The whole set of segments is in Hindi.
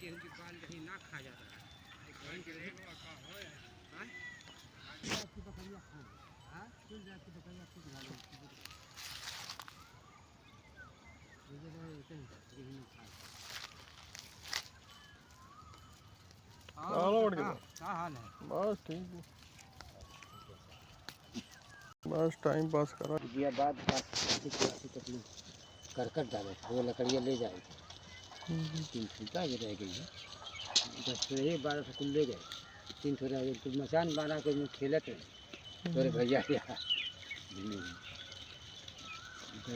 गेहूं की बाल कहीं ना खा जाता है। क्या हाल है? बस ठीक है, बस टाइम पास करा। दिया बाद करकट डाले थे, वो लकड़ियाँ ले जाए थे, 3 फुटा ये रह गई है, 10 से 12 से कुल ले गए, 3 रह गए। तो मचान बना के में खेला थे तोरे भैया या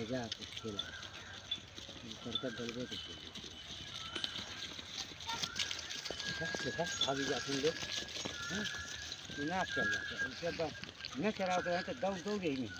जा के खेला करकट डलवे के देखा भागी जाते हैं लोग, ना चल जाते हैं। उसके बाद न चलाते हैं तो दौड़ यही नहीं।